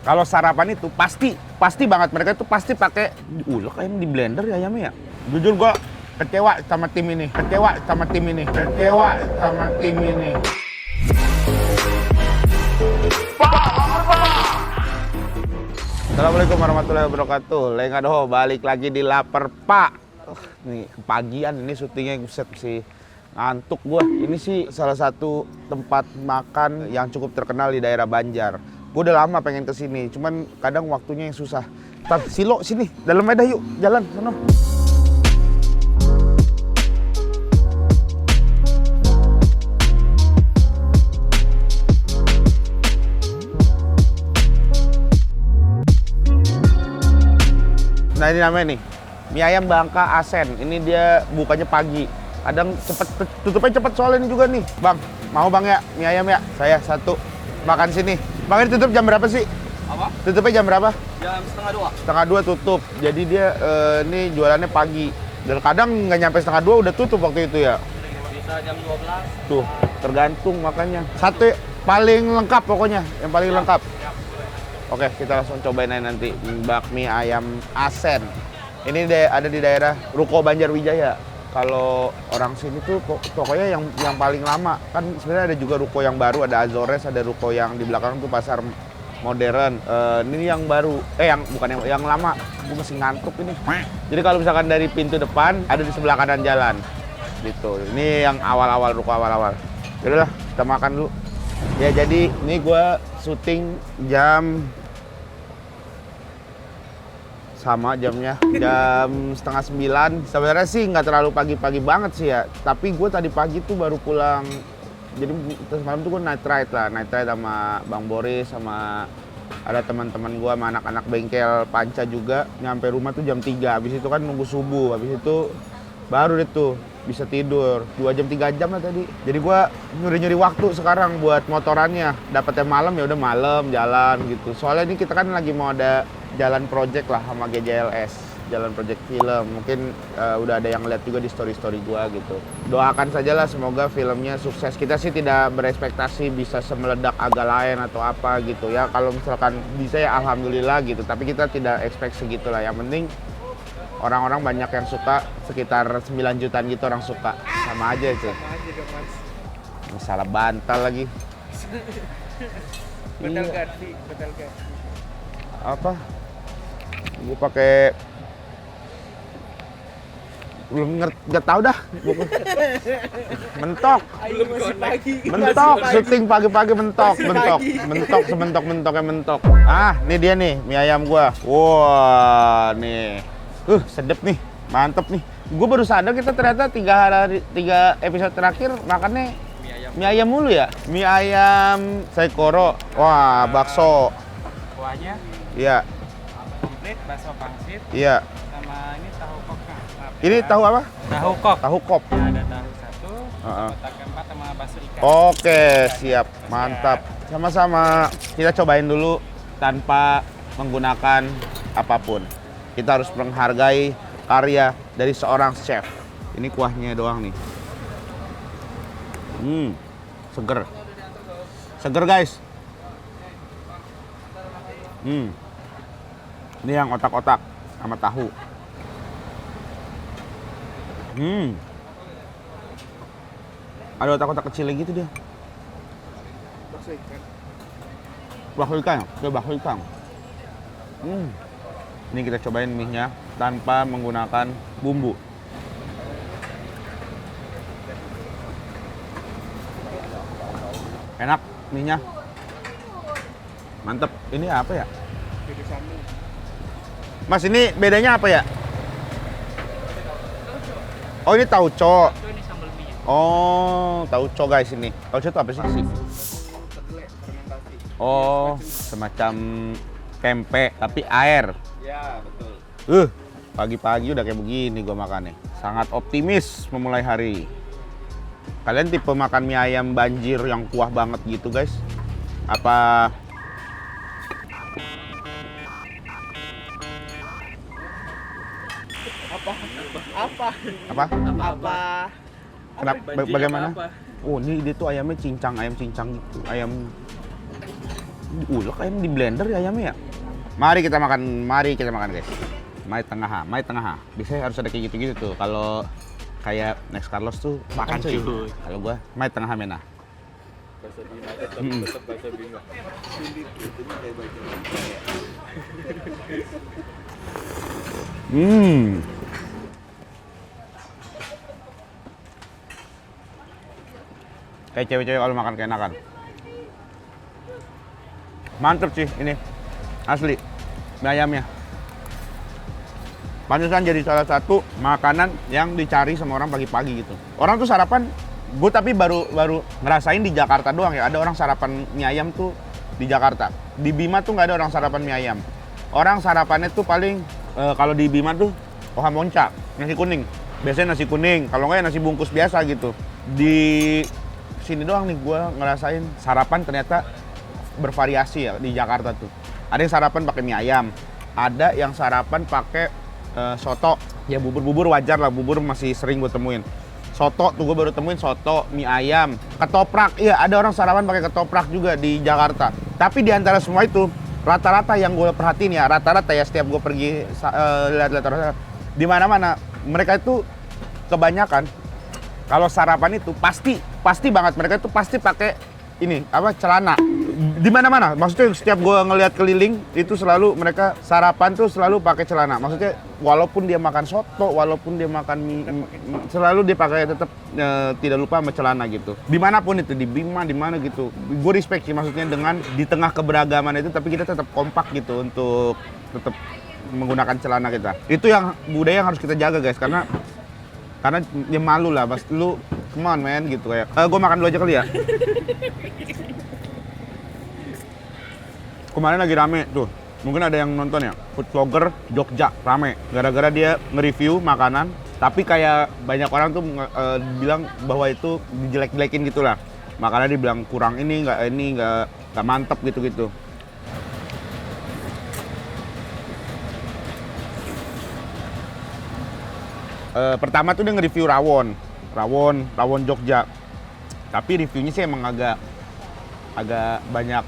Kalau sarapan itu pasti banget mereka itu pasti pakai ulek ayam di blender ya ayamnya ya. Jujur gua kecewa sama tim ini. Assalamualaikum warahmatullahi wabarakatuh. Lengadoh balik lagi di Lapar Pak. Nih kepagian ini syutingnya buset sih. Ngantuk gua. Ini sih salah satu tempat makan yang cukup terkenal di daerah Banjar. Gue udah lama pengen kesini, cuman kadang waktunya yang susah. Ntar Silo sini, dalam aja yuk, jalan sono. Nah ini namanya nih, mie ayam Bangka Asen. Ini dia bukanya pagi. Kadang tutupnya cepet soalnya ini juga nih. Bang, mau bang ya mie ayam ya? Saya satu. Makan sini. Bang ini tutup jam berapa sih? Apa? Tutupnya jam berapa? Jam setengah 2. Setengah 2 tutup. Jadi dia ini jualannya pagi. Dan kadang nggak nyampe setengah 2 udah tutup waktu itu ya. Bisa jam 12. Tuh, tergantung makanya. Sate paling lengkap pokoknya, yang paling lengkap. Oke, kita langsung cobain aja nanti bakmi ayam Asen. Ini ada di daerah Ruko Banjarwijaya. Kalau orang sini tuh pokoknya yang paling lama. Kan sebenarnya ada juga ruko yang baru, ada Azores, ada ruko yang di belakang tuh pasar modern. Ini yang baru, yang bukan yang lama. Gue masih ngantuk ini. Jadi kalau misalkan dari pintu depan ada di sebelah kanan jalan. Gitu. Ini yang awal-awal, ruko awal-awal. Yaudah lah, kita makan dulu. Ya jadi ini gue syuting jam sama jamnya jam setengah 9. Sebenarnya sih nggak terlalu pagi-pagi banget sih ya. Tapi gue tadi pagi tuh baru pulang. Jadi terus malam tuh gue night ride sama Bang Boris, sama ada teman-teman gue, sama anak-anak bengkel Panca juga. Nyampe rumah tuh jam 3. Habis itu kan nunggu subuh. Habis itu baru deh tuh bisa tidur 2 jam 3 jam lah tadi. Jadi gue nyuri waktu sekarang buat motorannya. Dapatnya malam ya udah malam jalan gitu. Soalnya ini kita kan lagi mau ada jalan project lah sama GJLS, jalan project film. Mungkin udah ada yang lihat juga di story gua gitu. Doakan sajalah semoga filmnya sukses. Kita sih tidak berekspektasi bisa semeledak Aga Laen atau apa gitu ya. Kalau misalkan bisa ya alhamdulillah gitu. Tapi kita tidak expect segitulah. Yang penting orang-orang banyak yang suka, sekitar 9 jutaan gitu orang suka. Sama aja sih. Sama aja dong, Mas. Masalah bantal lagi. Betul Iya. ganti. Apa? Gue pakai belum nggak tahu dah. Mentok. Belum pagi. Mentok, syuting pagi-pagi mentok. Sementok-mentoknya mentok. Ah, ini dia nih mie ayam gua. Wah, nih. Sedep nih. Mantep nih. Gue baru sadar kita ternyata 3 episode terakhir makannya mie ayam mulu ya. Mie ayam Saikoro. Wah, bakso. Kuahnya Iya, komplit, bakso pangsit. iya. Sama ini tahu kok. Ini tahu apa? Tahu kok. Tahu kop. Ya, ada tahu 1, Heeh. kotak 4 sama bakso ikan. Oke, siap. Mantap. Sama-sama. Kita cobain dulu tanpa menggunakan apapun. Kita harus menghargai karya dari seorang chef. Ini kuahnya doang nih. Seger. Seger, guys. Ini yang otak-otak sama tahu. Ada otak-otak kecil gitu dia. Bakso ikan. Bakso ikan, coba bakso ikan. Ini kita cobain mie-nya tanpa menggunakan bumbu. Enak mie-nya. Mantep. Ini apa ya? Jadi sambung. Mas, ini bedanya apa ya? Oh, ini tauco. Ini sambal mie. Oh, tauco guys ini. Tauco itu apa sih? Kedelai fermentasi. Oh, semacam tempe tapi air. Ya, betul. Pagi-pagi udah kayak begini gua makannya. Sangat optimis memulai hari. Kalian tipe makan mie ayam banjir yang kuah banget gitu, guys? Apa Kenapa? Bagaimana? Oh, ini dia tuh ayamnya cincang, ayam cincang gitu. Ayam Ulek ayam di blender ya ayamnya ya. Mari kita makan guys. Mai tengah ha. Biasanya harus ada kayak gitu-gitu tuh. Kalau kayak Next Carlos tuh makan cuy. Kalau gua mai tengah mena. Bahasa Bima tetap bahasa Bima. Sulit itu kayak bahasa Bima. Kayak cewek-cewek kalau makan keenakan. Mantep sih ini. Asli. Mie ayamnya. Pantesan jadi salah satu makanan yang dicari sama orang pagi-pagi gitu. Orang tuh sarapan, gue tapi baru ngerasain di Jakarta doang ya. Ada orang sarapan mie ayam tuh di Jakarta. Di Bima tuh nggak ada orang sarapan mie ayam. Orang sarapannya tuh paling kalau di Bima tuh oha monca, nasi kuning. Biasanya nasi kuning, kalau nggak ya nasi bungkus biasa gitu. Di sini doang nih gue ngerasain sarapan ternyata bervariasi ya di Jakarta tuh. Ada yang sarapan pakai mie ayam, ada yang sarapan pakai soto. Ya bubur wajar lah, bubur masih sering gue temuin. Soto tuh gue baru temuin soto, mie ayam, ketoprak. Iya ada orang sarapan pakai ketoprak juga di Jakarta. Tapi di antara semua itu rata-rata yang gue perhatiin ya, rata-rata ya setiap gue pergi lihat-lihat di mana-mana mereka itu kebanyakan kalau sarapan itu pasti banget mereka itu pasti pakai ini apa celana di mana-mana. Maksudnya setiap gue ngelihat keliling itu selalu mereka sarapan tuh selalu pakai celana. Maksudnya walaupun dia makan soto, walaupun dia makan mie, selalu dia pakai tetap tidak lupa sama celana gitu. Dimanapun itu di Bima di mana gitu. Gue respect sih maksudnya dengan di tengah keberagaman itu tapi kita tetap kompak gitu untuk tetap menggunakan celana kita. Itu yang budaya yang harus kita jaga guys karena ya malu lah pas lu come on man gitu kayak gue makan dulu aja kali ya. Kemarin lagi rame tuh, mungkin ada yang nonton ya, food vlogger Jogja rame gara-gara dia nge-review makanan tapi kayak banyak orang tuh bilang bahwa itu dijelek-jelekin gitulah. Makanya dibilang kurang ini nggak mantep gitu-gitu. Pertama tuh dia nge-review rawon Jogja. Tapi reviewnya sih emang agak banyak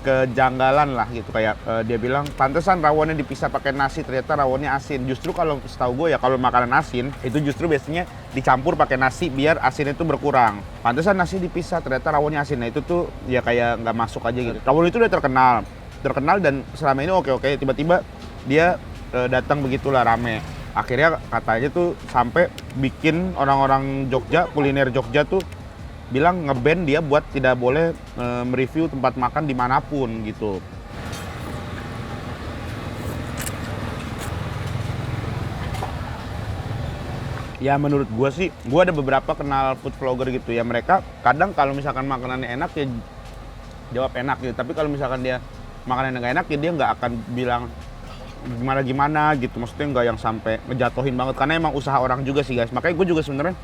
kejanggalan lah gitu kayak dia bilang pantesan rawonnya dipisah pakai nasi ternyata rawonnya asin. Justru kalau setahu gue ya kalau makanan asin itu justru biasanya dicampur pakai nasi biar asinnya itu berkurang. Pantesan nasi dipisah ternyata rawonnya asin. Nah itu tuh ya kayak nggak masuk aja gitu. Rawon itu udah terkenal dan selama ini oke tiba-tiba dia datang begitulah rame. Akhirnya katanya tuh sampai bikin orang-orang Jogja, kuliner Jogja tuh bilang nge-ban dia buat tidak boleh mereview tempat makan dimanapun gitu. Ya menurut gue sih, gue ada beberapa kenal food vlogger gitu ya. Mereka kadang kalau misalkan makanannya enak ya jawab enak gitu. Tapi kalau misalkan dia makanannya nggak enak ya dia nggak akan bilang gimana gitu, maksudnya nggak yang sampai ngejatuhin banget karena emang usaha orang juga sih guys. Makanya gue juga sebenarnya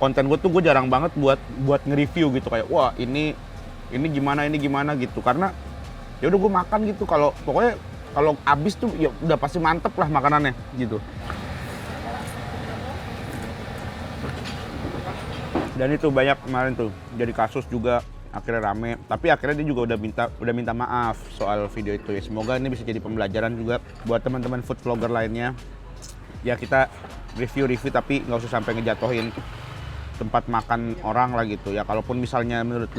konten gue tuh gue jarang banget buat nge-review gitu kayak wah ini gimana gitu karena ya udah gue makan gitu. Kalau pokoknya kalau abis tuh ya udah pasti mantep lah makanannya gitu. Dan itu banyak kemarin tuh jadi kasus juga. Akhirnya rame, tapi akhirnya dia juga udah minta maaf soal video itu ya. Semoga ini bisa jadi pembelajaran juga buat teman-teman food vlogger lainnya. Ya kita review tapi nggak usah sampai ngejatuhin tempat makan orang lah gitu ya. Kalaupun misalnya menurut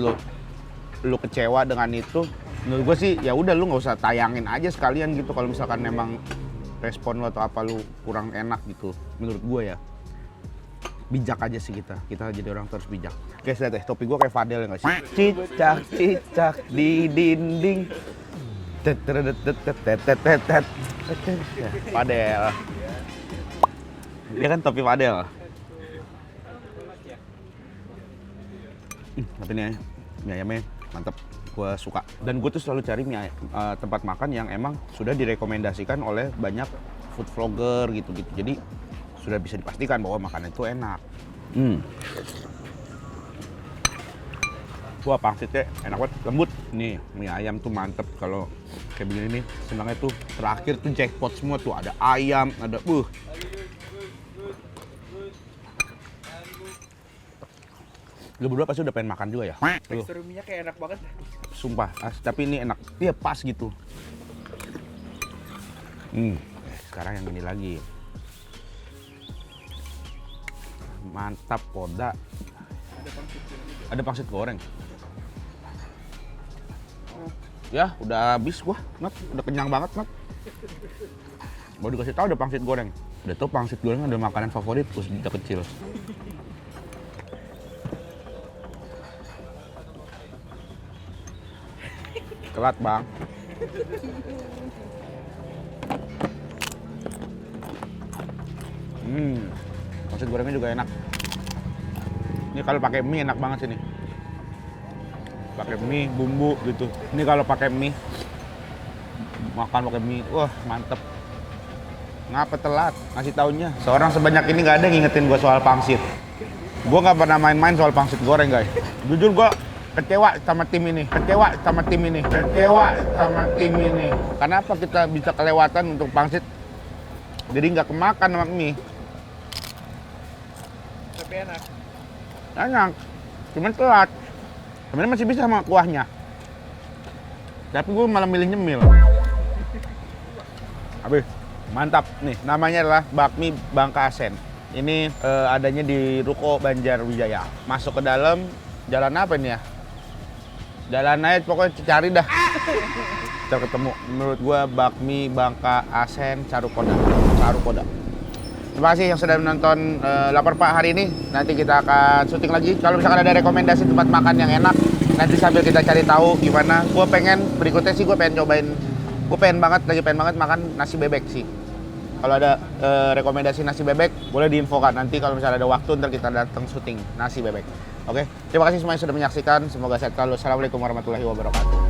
lu kecewa dengan itu, menurut gue sih ya udah lu nggak usah tayangin aja sekalian gitu. Kalau misalkan memang respon lu atau apa lu kurang enak gitu, menurut gue ya. Bijak aja sih kita jadi orang terus bijak. Guys lihat deh topi gue kayak Fadel ya nggak sih? Cicak di dinding. Fadel. Dia kan topi Fadel. Tapi nih mie ayamnya mantep, gue suka. Dan gue tuh selalu cari tempat makan yang emang sudah direkomendasikan oleh banyak food vlogger gitu-gitu. Jadi sudah bisa dipastikan bahwa makanan itu enak. Wah pangsitnya enak banget, lembut. Nih mie ayam tuh mantep kalau kayak begini nih. Senangnya tuh terakhir tuh jackpot semua tuh. Ada ayam, ada Lu berdua pasti udah pengen makan juga ya? Tuh, Tekstur minyak kayak enak banget. sumpah, tapi ini enak. Iya pas gitu. Sekarang yang ini lagi. Mantap, Koda. Ada pangsit goreng. Ya, udah habis gua, Nat. Udah kenyang banget, Nat. Mau dikasih tahu ada pangsit goreng. Udah tau pangsit goreng ada makanan favorit terus sejak kecil. Telat, Bang. Pangsit gorengnya juga enak. Ini kalau pakai mie enak banget sini. Pakai mie, bumbu gitu. Ini kalau pakai mie, makan pakai mie, wah mantep. Ngapa telat? Ngasih taunya. Seorang sebanyak ini nggak ada yang ngingetin gue soal pangsit. Gue nggak pernah main-main soal pangsit goreng, guys. Jujur gue kecewa sama tim ini. Kecewa sama tim ini. Kecewa sama tim ini. Kenapa kita bisa kelewatan untuk pangsit? Jadi nggak kemakan sama mie. Tapi enak. Enak. Cuman telat. Sebenarnya masih bisa sama kuahnya. Tapi gue malah milih nyemil. Habis. Mantap nih, namanya adalah bakmi Bangka Asen. Ini adanya di Ruko Banjarwijaya. Masuk ke dalam, jalan apa ini ya? Jalan aja pokoknya cari dah. Ntar ketemu. Menurut gua bakmi Bangka Asen Carukoda. Carukoda. Terima kasih yang sudah menonton Lapar Pak hari ini. Nanti kita akan syuting lagi. Kalau misalkan ada rekomendasi tempat makan yang enak, nanti sambil kita cari tahu gimana. Gua pengen berikutnya sih gua pengen cobain. Gue pengen banget makan nasi bebek sih. Kalau ada rekomendasi nasi bebek, boleh diinfokan. Nanti kalau misalnya ada waktu, ntar kita datang syuting nasi bebek. Oke, terima kasih semuanya sudah menyaksikan. Semoga sehat selalu. Assalamualaikum warahmatullahi wabarakatuh.